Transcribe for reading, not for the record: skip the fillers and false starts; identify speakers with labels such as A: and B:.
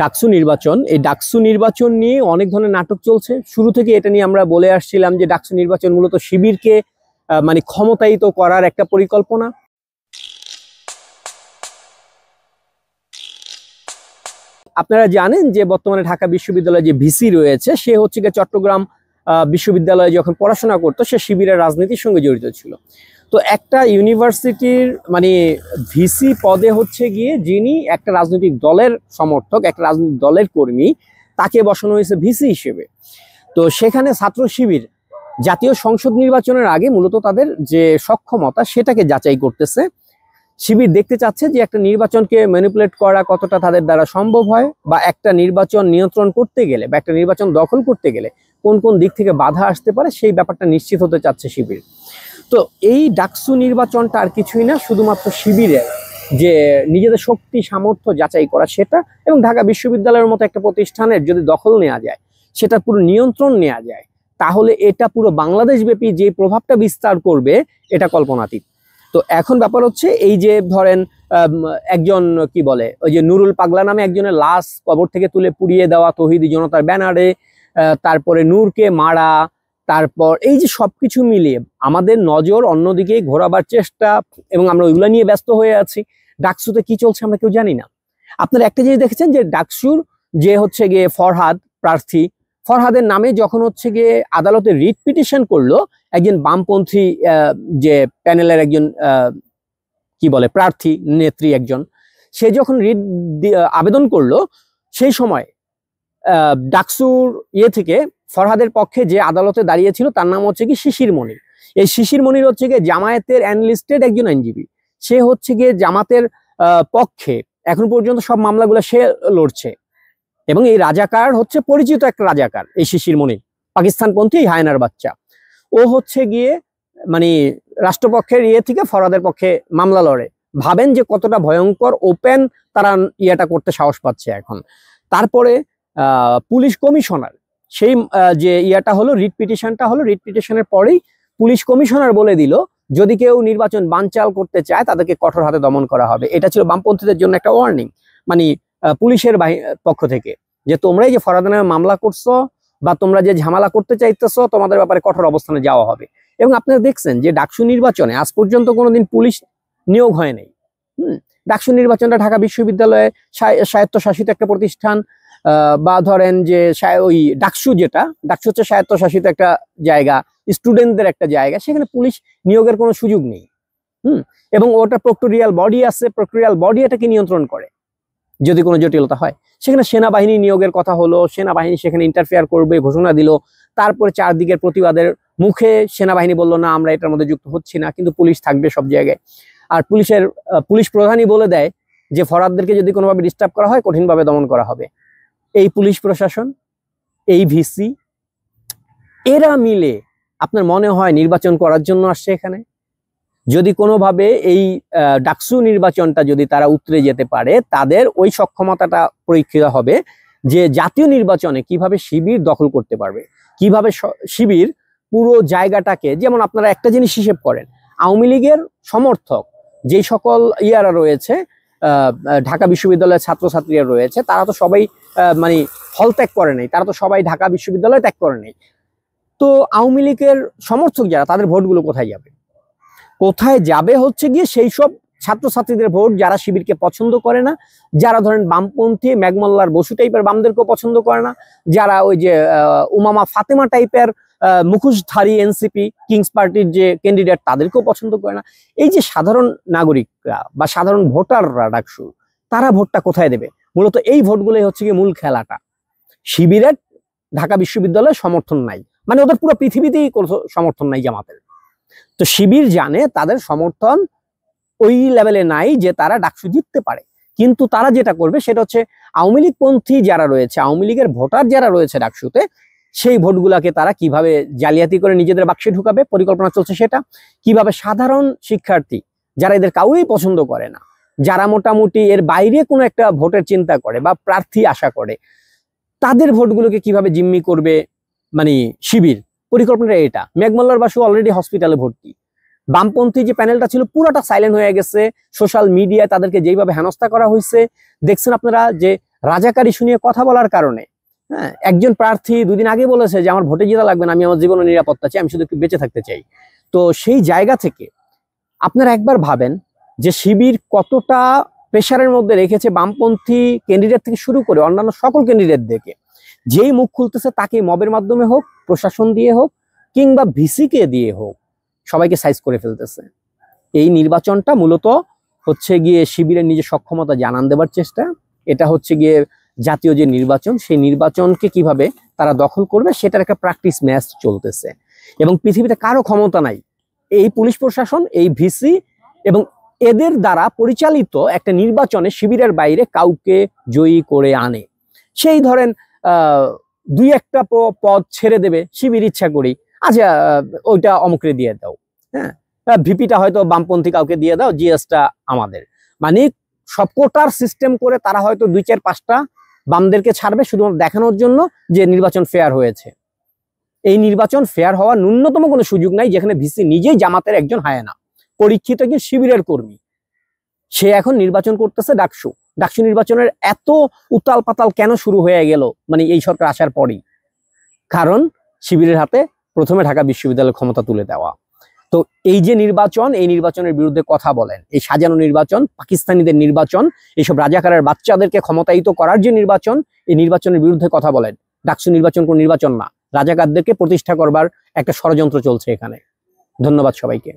A: ডাকসু নির্বাচন, এই ডাকসু নির্বাচন নিয়ে অনেক ধরনের নাটক চলছে। শুরু থেকে এটা নিয়ে আমরা বলে আসছিলাম যে ডাকসু নির্বাচন মূলত শিবিরকে মানে ক্ষমতায়িত করার একটা পরিকল্পনা। আপনারা জানেন যে বর্তমানে ঢাকা বিশ্ববিদ্যালয়ে যে ভিসি রয়েছে, সে হচ্ছে গিয়ে চট্টগ্রাম বিশ্ববিদ্যালয়ে যখন পড়াশোনা করতো সে শিবিরের রাজনীতির সঙ্গে জড়িত ছিল। তো একটা ইউনিভার্সিটির মানে ভিসি পদে হচ্ছে গিয়ে যিনি একটা রাজনৈতিক দলের সমর্থক, একটা রাজনৈতিক দলের কর্মী, তাকে বসানো হয়েছে ভিসি হিসেবে। তো সেখানে ছাত্র শিবির জাতীয় সংসদ নির্বাচনের আগে মূলত তাদের যে সক্ষমতা সেটাকে যাচাই করতেছে। শিবির দেখতে চাচ্ছে যে একটা নির্বাচনকে ম্যানিপুলেট করা কতটা তাদের দ্বারা সম্ভব হয়, বা একটা নির্বাচন নিয়ন্ত্রণ করতে গেলে বা একটা নির্বাচন দখল করতে গেলে কোন কোন দিক থেকে বাধা আসতে পারে সেই ব্যাপারটা নিশ্চিত হতে চাচ্ছে শিবির। তো এই ডাকসু নির্বাচনটা আর কিছুই না, শুধুমাত্র শিবিরের যে নিজেদের শক্তি সামর্থ্য যাচাই করা সেটা, এবং ঢাকা বিশ্ববিদ্যালয়ের মতো একটা প্রতিষ্ঠানের যদি দখল নেওয়া যায়, সেটা পুরো নিয়ন্ত্রণ নেওয়া যায়, তাহলে এটা পুরো বাংলাদেশ ব্যাপী যে প্রভাবটা বিস্তার করবে এটা কল্পনাতীত। তো এখন ব্যাপার হচ্ছে এই যে ধরেন একজন কি বলে ওই যে নুরুল পাগলা নামে একজনের লাশ কবর থেকে তুলে পুড়িয়ে দেওয়া তৌহিদি জনতার ব্যানারে, তারপরে নূরকে মারা, তারপর এই যে সবকিছু মিলিয়ে আমাদের নজর অন্যদিকে ঘোরাবার চেষ্টা, এবং আমরা ওইগুলো নিয়ে ব্যস্ত হয়ে আছি। ডাকসুতে কি চলছে আমরা কেউ জানি না। আপনারা একটা জিনিস দেখেছেন যে ডাকসুর যে হচ্ছে গিয়ে ফরহাদ প্রার্থী, ফরহাদের নামে যখন হচ্ছে গিয়ে আদালতে রিট পিটিশন করলো একজন বামপন্থী যে প্যানেলের একজন কি বলে প্রার্থী নেত্রী একজন, সে যখন রিট আবেদন করলো, সেই সময় ডাকসুর থেকে ফরহাদের পক্ষে যে আদালতে দাঁড়িয়েছিল তার নাম হচ্ছে কি শিশির মনির। এই শিশির মনির হচ্ছে গিয়ে জামায়াতের এনলিস্টেড একজন আইনজীবী। সে হচ্ছে গিয়ে জামাতের পক্ষে এখন পর্যন্ত সব মামলাগুলো সে লড়ছে, এবং এই রাজাকার হচ্ছে পরিচিত একটা রাজাকার। এই শিশির মনির পাকিস্তানপন্থী হায়নার বাচ্চা, ও হচ্ছে গিয়ে মানে রাষ্ট্রপক্ষের থেকে ফরহাদের পক্ষে মামলা লড়ে। ভাবেন যে কতটা ভয়ঙ্কর ওপেন তারা ইয়েটা করতে সাহস পাচ্ছে এখন। তারপরে পুলিশ কমিশনার সেই যে ইয়াটা হলো, রিট পিটিশনটা হলো, রিট পিটিশনের পরেই পুলিশ কমিশনার বলে দিল যদি কেউ নির্বাচন বানচাল করতে চায় তাদেরকে কঠোর হাতে দমন করা হবে। এটা ছিল বামপন্থীদের জন্য একটা ওয়ার্নিং, মানে পুলিশের পক্ষ থেকে, যে তোমরাই যে ফরহাদের নামে মামলা করছো বা তোমরা যে ঝামেলা করতে চাইতেছো, তোমাদের ব্যাপারে কঠোর অবস্থানে যাওয়া হবে। এবং আপনারা দেখছেন যে ডাকসু নির্বাচনে আজ পর্যন্ত কোনোদিন পুলিশ নিয়োগ হয় নাই। ডাকসু নির্বাচনটা ঢাকা বিশ্ববিদ্যালয়ে স্বায়ত্তশাসিত একটা প্রতিষ্ঠান, বা ধরেন যে ওই ডাকসু ডাকসু হচ্ছে স্বায়ত্তশাসিত একটা জায়গা, স্টুডেন্টদের একটা জায়গা, সেখানে পুলিশ নিয়োগের কোনো সুযোগ নেই। এবং ওটা প্রক্টোরিয়াল বডি আছে, প্রক্টোরিয়াল বডি এটাকে নিয়ন্ত্রণ করে। যদি কোনো জটিলতা হয় সেখানে সেনাবাহিনী নিয়োগের কথা হলো, সেনাবাহিনী সেখানে ইন্টারফেয়ার করবে ঘোষণা দিল, তারপরে চারদিকের প্রতিবাদের মুখে সেনাবাহিনী বলল না আমরা এটার মধ্যে যুক্ত হচ্ছি না, কিন্তু পুলিশ থাকবে সব জায়গায়। আর পুলিশ প্রধানই বলে দেয় যে ফরহাদদেরকে যদি কোনোভাবে ডিস্টার্ব করা হয় কঠিনভাবে দমন করা হবে। এই পুলিশ প্রশাসন, এই ভিসি, এরা মিলে আপনার মনে হয় নির্বাচন করার জন্য আসছে এখানে? যদি কোনোভাবে এই ডাকসু নির্বাচনটা যদি তারা উতরে যেতে পারে, তাদের ওই সক্ষমতাটা পরীক্ষিত হবে যে জাতীয় নির্বাচনে কিভাবে শিবির দখল করতে পারবে, কিভাবে শিবির পুরো জায়গাটাকে, যেমন আপনারা একটা জিনিস হিসেব করেন, আওয়ামী লীগের সমর্থক যে সকল ইয়ারা রয়েছে, ঢাকা বিশ্ববিদ্যালয়ের ছাত্রছাত্রীরা রয়েছে, তারা তো সবাই মানে হল ত্যাগ করে নেই, তারা তো সবাই ঢাকা বিশ্ববিদ্যালয় ত্যাগ করে নেই। তো আওয়ামী লীগের সমর্থক যারা, তাদের ভোটগুলো কোথায় যাবে? কোথায় যাবে হচ্ছে গিয়ে সেই সব ছাত্রছাত্রীদের ভোট যারা শিবিরকে পছন্দ করে না, যারা ধরেন বামপন্থী মেঘমল্লার বসু টাইপের বামদেরকেও পছন্দ করে না, যারা ওই যে উমামা ফাতেমা টাইপের মুখোশধারী এনসিপি কিংস পার্টির যে ক্যান্ডিডেট তাদেরকেও পছন্দ করে না। এই যে সাধারণ নাগরিকরা বা সাধারণ ভোটাররা ডাকসু, তারা ভোটটা কোথায় দেবে? মূলত এই ভোটগুলোই হচ্ছে গিয়ে মূল খেলাটা। শিবিরের ঢাকা বিশ্ববিদ্যালয়ে সমর্থন নাই, মানে ওদের পুরো পৃথিবীতেই কোনো সমর্থন নাই জামাতের। তো শিবির জানে তাদের সমর্থন ওই লেভেলে নাই যে তারা ডাকসু জিততে পারে, কিন্তু তারা যেটা করবে সেটা হচ্ছে আওয়ামী লীগ পন্থী যারা রয়েছে, আওয়ামী লীগের ভোটার যারা রয়েছে ডাকসুতে, সেই ভোটগুলাকে তারা কিভাবে জালিয়াতি করে নিজেদের বাক্সে ঢুকাবে পরিকল্পনা চলছে সেটা। কিভাবে সাধারণ শিক্ষার্থী যারা এদের কাউই পছন্দ করে না, যারা মোটামুটি এর বাইরে কোনো একটা ভোটের চিন্তা করে বা প্রার্থী আশা করে, তাদের ভোটগুলোকে কিভাবে জিম্মি করবে মানে শিবির, পরিকল্পনাটা এটা। মেঘমল্লার বাসু অলরেডি হসপিটালে ভর্তি, বামপন্থী যে প্যানেলটা ছিল পুরোটা সাইলেন্ট হয়ে গেছে। সোশ্যাল মিডিয়ায় তাদেরকে যেইভাবে হেনস্থা করা হয়েছে দেখছেন আপনারা, যে রাজাকার ইস্যু নিয়ে কথা বলার কারণে। হ্যাঁ, একজন প্রার্থী দুদিন আগে বলেছে যে আমার ভোটে জেতা লাগবে না, আমি আমার জীবনের নিরাপত্তা চাই, আমি শুধু একটু বেঁচে থাকতে চাই। তো সেই জায়গা থেকে আপনারা একবার ভাবেন যে শিবির কতটা প্রেশারের মধ্যে রেখেছে বামপন্থী ক্যান্ডিডেট থেকে শুরু করে অন্যান্য সকল ক্যান্ডিডেটদেরকে। যেই মুখ খুলতেছে তাকে মবের মাধ্যমে হোক, প্রশাসন দিয়ে হোক, কিংবা ভিসিকে দিয়ে হোক, সবাইকে সাইজ করে ফেলতেছে। এই নির্বাচনটা মূলত হচ্ছে গিয়ে শিবিরের নিজের সক্ষমতা জানান দেবার চেষ্টা। এটা হচ্ছে গিয়ে জাতীয় যে নির্বাচন, সেই নির্বাচনকে কিভাবে তারা দখল করবে সেটার একটা প্র্যাকটিস ম্যাচ চলতেছে। এবং পৃথিবীতে কারো ক্ষমতা নাই এই পুলিশ প্রশাসন, এই ভিসি এবং এদের দ্বারা পরিচালিত একটা নির্বাচনে শিবিরের বাইরে কাউকে জয়ী করে আনে। সেই ধরেন দুই একটা পদ ছেড়ে দেবে শিবির ইচ্ছা করি, আচ্ছা ওইটা অমুকরে দিয়ে দাও, হ্যাঁ ভিপিটা হয়তো বামপন্থী কাউকে দিয়ে দাও, জিএসটা আমাদের। মানে সবকটার সিস্টেম করে তারা হয়তো 2-4-5টা বামদেরকে ছাড়বে শুধুমাত্র দেখানোর জন্য যে নির্বাচন ফেয়ার হয়েছে। এই নির্বাচন ফেয়ার হওয়ার ন্যূনতম কোনো সুযোগ নাই, যেখানে ভিসি নিজেই জামাতের একজন হায়ানা, পরীক্ষিত একজন শিবিরের কর্মী। সে এখন নির্বাচন করতেছে ডাকসু। ডাকসু নির্বাচনের এত উতাল পাতাল কেন শুরু হয়ে গেল মানে এই সরকার আসার পরই? কারণ শিবিরের হাতে প্রথমে ঢাকা বিশ্ববিদ্যালয়ের ক্ষমতা তুলে দেওয়া। তো এই যে নির্বাচন, এই নির্বাচনের বিরুদ্ধে কথা বলেন, এই সাজানো নির্বাচন, পাকিস্তানিদের নির্বাচন, এইসব রাজাকারের বাচ্চাদেরকে ক্ষমতায়িত করার যে নির্বাচন, এই নির্বাচনের বিরুদ্ধে কথা বলেন। ডাকসু নির্বাচন কোন নির্বাচন না, রাজাকারদেরকে প্রতিষ্ঠা করবার একটা ষড়যন্ত্র চলছে এখানে। ধন্যবাদ সবাইকে।